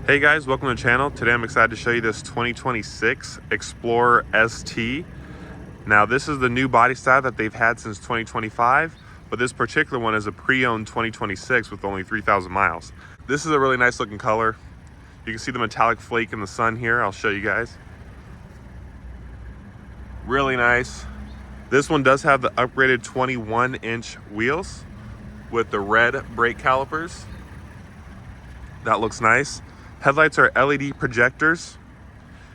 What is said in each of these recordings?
Hey guys, welcome to the channel. Today I'm excited to show you this 2026 Explorer ST. Now this is the new body style that they've had since 2025, but this particular one is a pre-owned 2026 with only 3,000 miles. This is a really nice looking color. You can see the metallic flake in the sun here. I'll show you guys. Really nice. This one does have the upgraded 21-inch wheels with the red brake calipers. That looks nice. Headlights are LED projectors,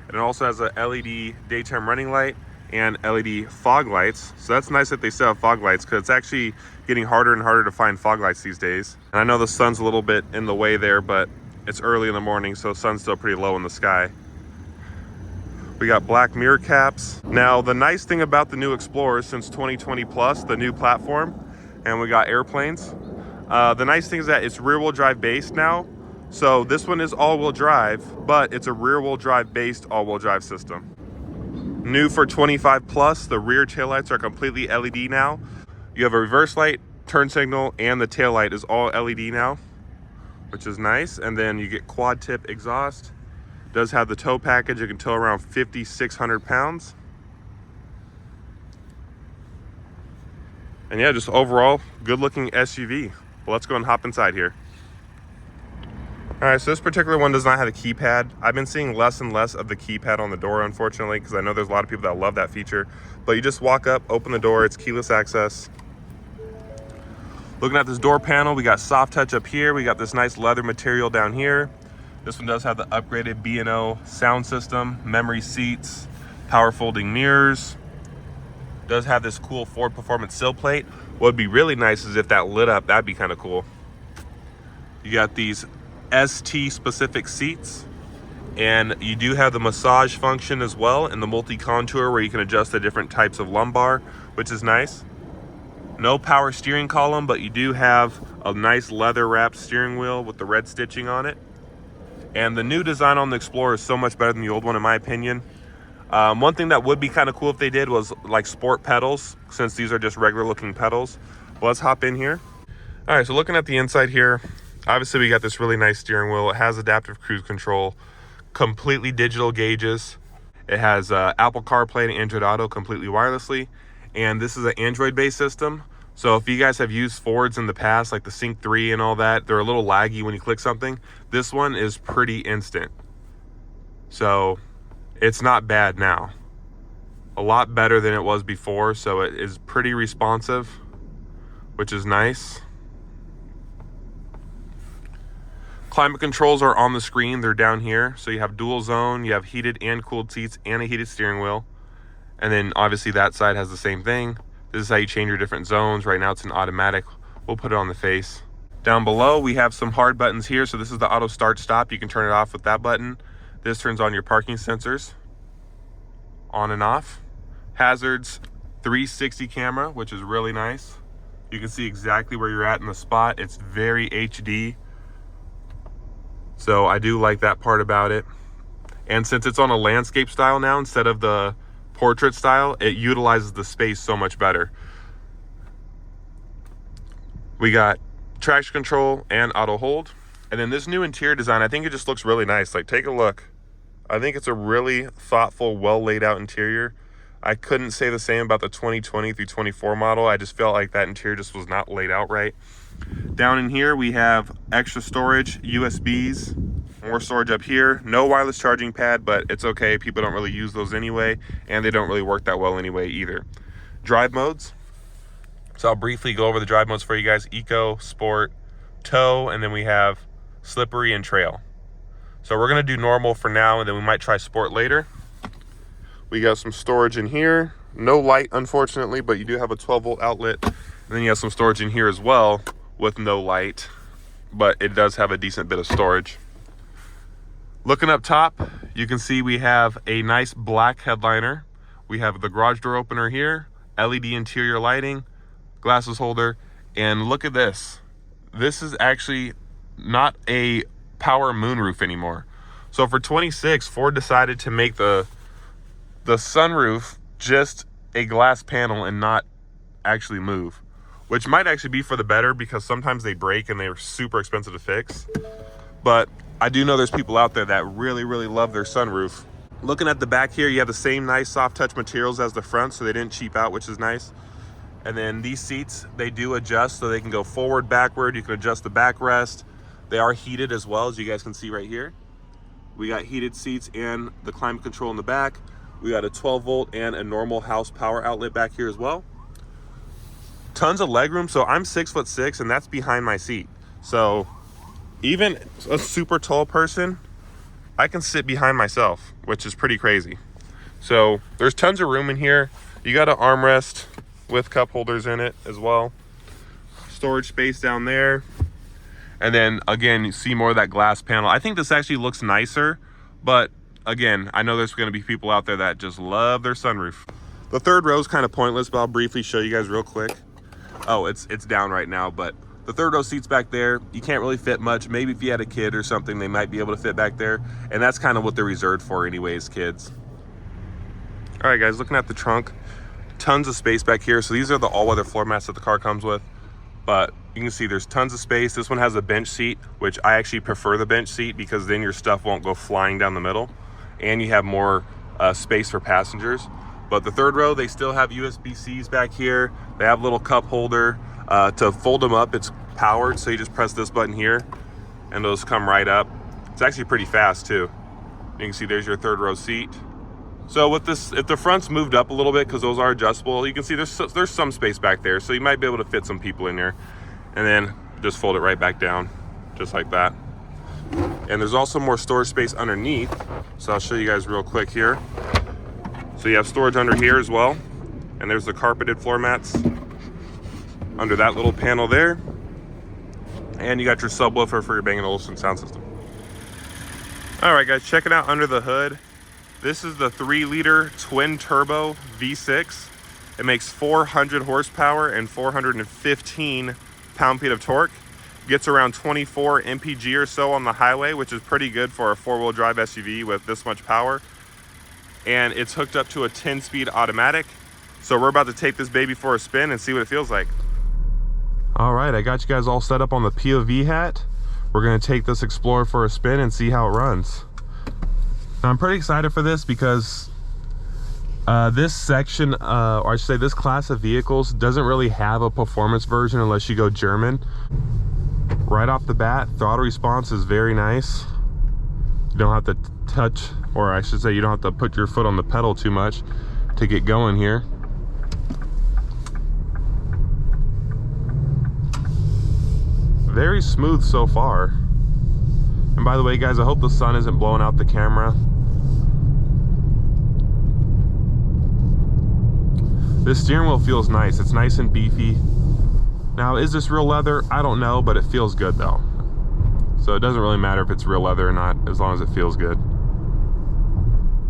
and it also has a LED daytime running light and LED fog lights. So that's nice that they still have fog lights, because it's actually getting harder and harder to find fog lights these days. And I know the sun's a little bit in the way there, but it's early in the morning, so the sun's still pretty low in the sky. We got black mirror caps. Now the nice thing about the new Explorer since 2020 plus, the new platform, and we got airplanes. The nice thing is that it's rear wheel drive based now. So this one is all-wheel drive, but it's a rear-wheel drive based all-wheel drive system. New for 25 plus, the rear taillights are completely LED now. You have a reverse light, turn signal, and the tail light is all LED now, which is nice. And then you get quad tip exhaust. Does have the tow package. You can tow around 5,600 pounds. And yeah, just overall good looking SUV. Well, let's go and hop inside here. All right, so this particular one does not have a keypad. I've been seeing less and less of the keypad on the door, unfortunately, because I know there's a lot of people that love that feature. But you just walk up, open the door, it's keyless access. Looking at this door panel, we got soft touch up here. We got this nice leather material down here. This one does have the upgraded B&O sound system, memory seats, power folding mirrors. Does have this cool Ford Performance sill plate. What would be really nice is if that lit up, that'd be kind of cool. You got these ST specific seats, and you do have the massage function as well, and the multi-contour where you can adjust the different types of lumbar, which is nice. No power steering column, but you do have a nice leather wrapped steering wheel with the red stitching on it. And the new design on the Explorer is so much better than the old one, in my opinion. One thing that would be kind of cool if they did was like sport pedals, since these are just regular looking pedals. Well, let's hop in here. All right, so looking at the inside here, obviously we got this really nice steering wheel. It has adaptive cruise control, completely digital gauges. It has Apple CarPlay and Android Auto completely wirelessly. And this is an Android based system. So if you guys have used Fords in the past, like the Sync 3 and all that, they're a little laggy when you click something. This one is pretty instant. So it's not bad now. A lot better than it was before. So it is pretty responsive, which is nice. Climate controls are on the screen. They're down here. So you have dual zone, you have heated and cooled seats, and a heated steering wheel. And then obviously that side has the same thing. This is how you change your different zones. Right now it's an automatic. We'll put it on the face. Down below we have some hard buttons here. So this is the auto start stop. You can turn it off with that button. This turns on your parking sensors, on and off. Hazards 360 camera, which is really nice. You can see exactly where you're at in the spot. It's very HD. So I do like that part about it. And since it's on a landscape style now instead of the portrait style, it utilizes the space so much better. We got traction control and auto hold. And then this new interior design, I think it just looks really nice. Like, take a look. I think it's a really thoughtful, well laid out interior. I couldn't say the same about the 2020 through 24 model. I just felt like that interior just was not laid out right. Down in here we have extra storage, USBs, more storage up here. No wireless charging pad, but it's okay. People don't really use those anyway, and they don't really work that well anyway either. Drive modes. So I'll briefly go over the drive modes for you guys. Eco, Sport, Tow, and then we have Slippery and Trail. So we're gonna do normal for now, and then we might try Sport later. We got some storage in here. No light, unfortunately, but you do have a 12-volt outlet. And then you have some storage in here as well with no light, but it does have a decent bit of storage. Looking up top, you can see we have a nice black headliner. We have the garage door opener here, LED interior lighting, glasses holder, and look at this. This is actually not a power moonroof anymore. So for 26, Ford decided to make the sunroof just a glass panel and not actually move, which might actually be for the better, because sometimes they break and they're super expensive to fix. But I do know there's people out there that really, really love their sunroof. Looking at the back here, you have the same nice soft touch materials as the front, so they didn't cheap out, which is nice. And then these seats, they do adjust, so they can go forward, backward. You can adjust the backrest. They are heated as well, as you guys can see right here. We got heated seats and the climate control in the back. We got a 12 volt and a normal house power outlet back here as well. Tons of legroom. So I'm 6'6", and that's behind my seat. So even a super tall person, I can sit behind myself, which is pretty crazy. So there's tons of room in here. You got an armrest with cup holders in it as well. Storage space down there. And then again, you see more of that glass panel. I think this actually looks nicer, but again, I know there's gonna be people out there that just love their sunroof. The third row is kind of pointless, but I'll briefly show you guys real quick. Oh, it's down right now, but the third row seats back there, you can't really fit much. Maybe if you had a kid or something, they might be able to fit back there. And that's kind of what they're reserved for anyways, kids. All right, guys, looking at the trunk, tons of space back here. So these are the all-weather floor mats that the car comes with. But you can see there's tons of space. This one has a bench seat, which I actually prefer the bench seat because then your stuff won't go flying down the middle. And you have more space for passengers. But the third row, they still have USB-Cs back here. They have a little cup holder. To fold them up, it's powered, so you just press this button here and those come right up. It's actually pretty fast too. You can see there's your third row seat. So with this, if the front's moved up a little bit, because those are adjustable, you can see there's some space back there, so you might be able to fit some people in there. And then just fold it right back down, just like that. And there's also more storage space underneath, so I'll show you guys real quick here. So you have storage under here as well, and there's the carpeted floor mats under that little panel there. And you got your subwoofer for your Bang & Olufsen sound system. All right, guys, check it out under the hood. This is the 3-liter twin turbo V6. It makes 400 horsepower and 415 pound-feet of torque. Gets around 24 mpg or so on the highway, which is pretty good for a 4-wheel drive SUV with this much power. And it's hooked up to a 10-speed automatic. So we're about to take this baby for a spin and see what it feels like. All right, I got you guys all set up on the POV hat. We're gonna take this Explorer for a spin and see how it runs. Now, I'm pretty excited for this because this section, or I should say this class of vehicles, doesn't really have a performance version unless you go German. Right off the bat, throttle response is very nice. You don't have to touch, or I should say you don't have to put your foot on the pedal too much to get going here. Very smooth so far. And by the way, guys, I hope the sun isn't blowing out the camera. This steering wheel feels nice. It's nice and beefy. Now, is this real leather? I don't know, but it feels good though. So it doesn't really matter if it's real leather or not, as long as it feels good.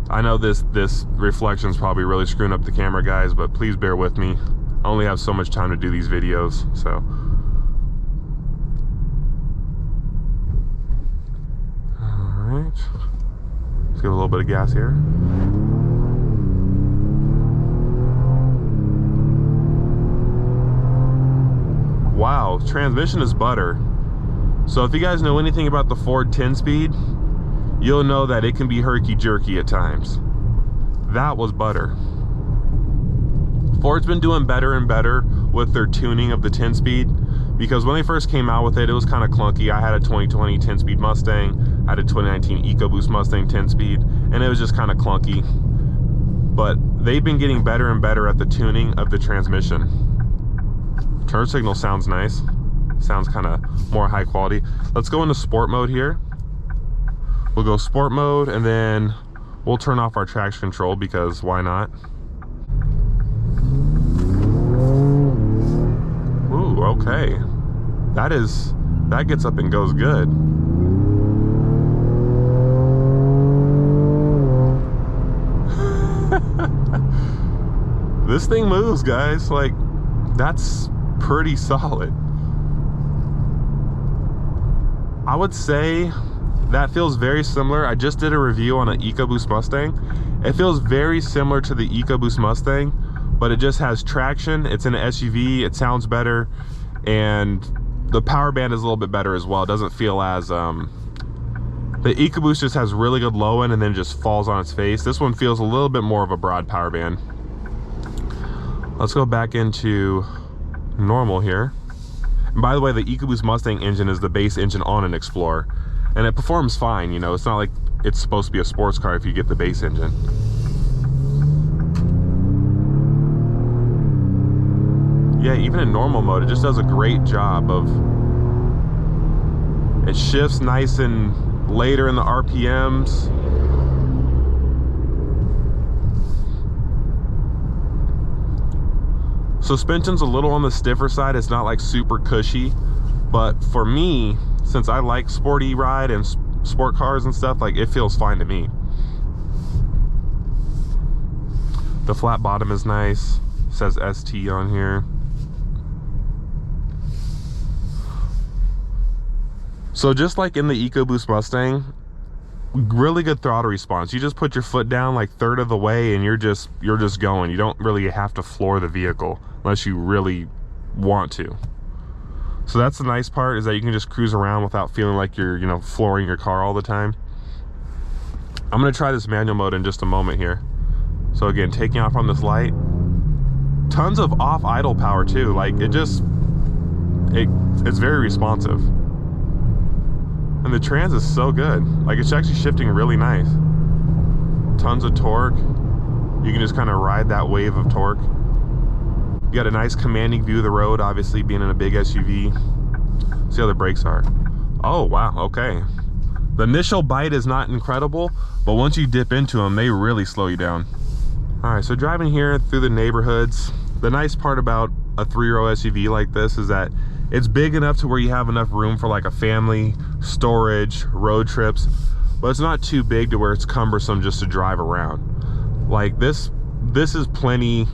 I know this reflection is probably really screwing up the camera, guys, but please bear with me. I only have so much time to do these videos, so. All right, let's give a little bit of gas here. Wow, transmission is butter. So if you guys know anything about the Ford 10-speed, you'll know that it can be herky-jerky at times. That was butter. Ford's been doing better and better with their tuning of the 10-speed, because when they first came out with it, it was kind of clunky. I had a 2020 10-speed Mustang, I had a 2019 EcoBoost Mustang 10-speed, and it was just kind of clunky. But they've been getting better and better at the tuning of the transmission. Turn signal sounds nice. Sounds kind of more high quality. Let's go into sport mode here. We'll go sport mode, and then we'll turn off our traction control because why not? Ooh, okay. That gets up and goes good. This thing moves, guys. Like, that's pretty solid. I would say that feels very similar. I just did a review on an EcoBoost Mustang. It feels very similar to the EcoBoost Mustang, but it just has traction. It's in an SUV. It sounds better, and the power band is a little bit better as well. It doesn't feel as The EcoBoost just has really good low end and then just falls on its face. This one feels a little bit more of a broad power band. Let's go back into normal here. And by the way, the EcoBoost Mustang engine is the base engine on an Explorer, and it performs fine. You know, it's not like it's supposed to be a sports car if you get the base engine. Yeah, even in normal mode, it just does a great job of, it shifts nice and later in the RPMs. Suspension's a little on the stiffer side. It's not like super cushy, but for me, since I like sporty ride and sport cars and stuff, like, it feels fine to me. The flat bottom is nice. It says ST on here. So just like in the EcoBoost Mustang, really good throttle response. You just put your foot down like third of the way and you're just going. You don't really have to floor the vehicle unless you really want to. So that's the nice part, is that you can just cruise around without feeling like you're, you know, flooring your car all the time. I'm gonna try this manual mode in just a moment here. So again, taking off on this light, tons of off idle power too. Like, it's very responsive. And the trans is so good. Like, it's actually shifting really nice. Tons of torque. You can just kind of ride that wave of torque. You got a nice commanding view of the road, obviously being in a big SUV. See how the brakes are. Oh, wow, okay. The initial bite is not incredible, but once you dip into them, they really slow you down. All right, so driving here through the neighborhoods, the nice part about a 3-row SUV like this is that it's big enough to where you have enough room for like a family, storage, road trips, but it's not too big to where it's cumbersome just to drive around. Like this is plenty,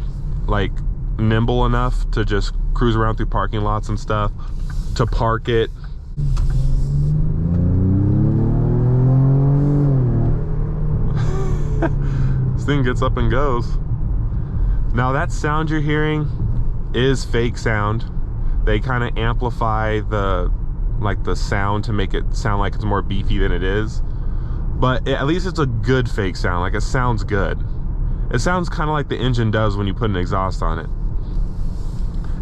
like, nimble enough to just cruise around through parking lots and stuff, to park it. This thing gets up and goes. Now that sound you're hearing is fake sound. They kind of amplify the sound to make it sound like it's more beefy than it is, but at least it's a good fake sound. Like, it sounds good. It sounds kind of like the engine does when you put an exhaust on it.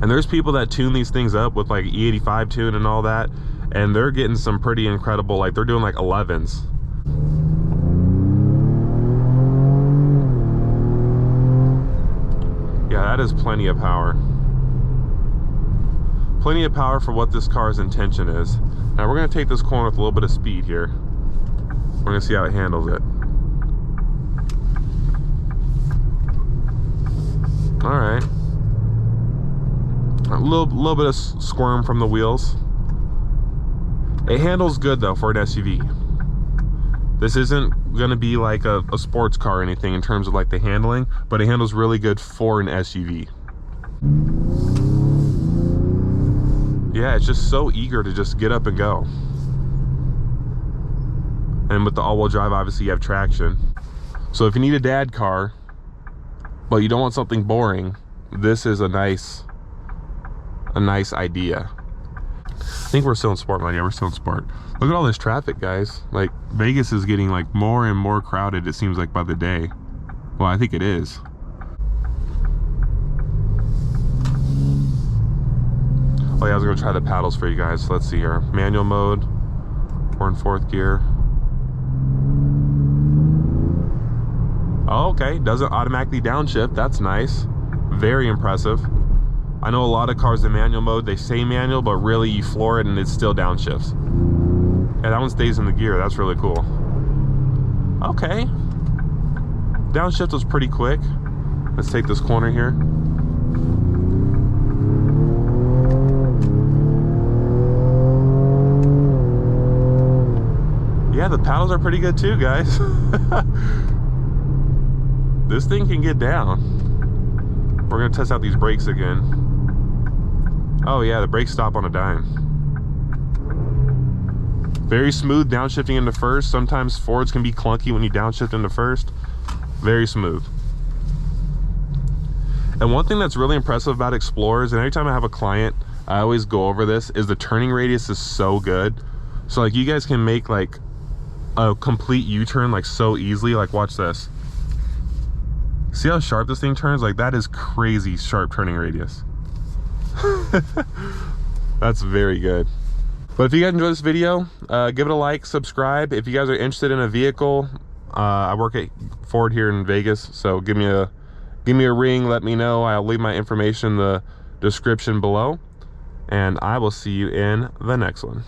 And there's people that tune these things up with like E85 tune and all that, and they're getting some pretty incredible, like, they're doing like 11s. Yeah, that is plenty of power. Plenty of power for what this car's intention is. Now we're gonna take this corner with a little bit of speed here. We're gonna see how it handles it. All right. A little bit of squirm from the wheels. It handles good though for an SUV. This isn't gonna be like a sports car or anything in terms of like the handling, but it handles really good for an SUV. Yeah, it's just so eager to just get up and go. And with the all-wheel drive, obviously you have traction. So if you need a dad car, but you don't want something boring, this is a nice idea. I think we're still in sport mode. Yeah, we're still in sport. Look at all this traffic, guys. Like, Vegas is getting like more and more crowded, it seems like, by the day. Well, I think it is. Oh yeah, I was gonna try the paddles for you guys. So let's see here. Manual mode. We're in 4th gear. Oh, okay, doesn't automatically downshift. That's nice. Very impressive. I know a lot of cars in manual mode, they say manual, but really you floor it and it still downshifts. Yeah, that one stays in the gear. That's really cool. Okay. Downshift was pretty quick. Let's take this corner here. Yeah, the paddles are pretty good too, guys. This thing can get down. We're gonna test out these brakes again. Oh yeah, the brakes stop on a dime. Very smooth downshifting into first. Sometimes Fords can be clunky when you downshift into first. Very smooth. And one thing that's really impressive about Explorers, and every time I have a client, I always go over this, is the turning radius is so good. So like, you guys can make like a complete U-turn like so easily. Like watch this. See how sharp this thing turns? Like that is crazy sharp turning radius. That's very good. But if you guys enjoyed this video, give it a like, subscribe. If you guys are interested in a vehicle, I work at Ford here in Vegas, so give me a ring, let me know. I'll leave my information in the description below, and I will see you in the next one.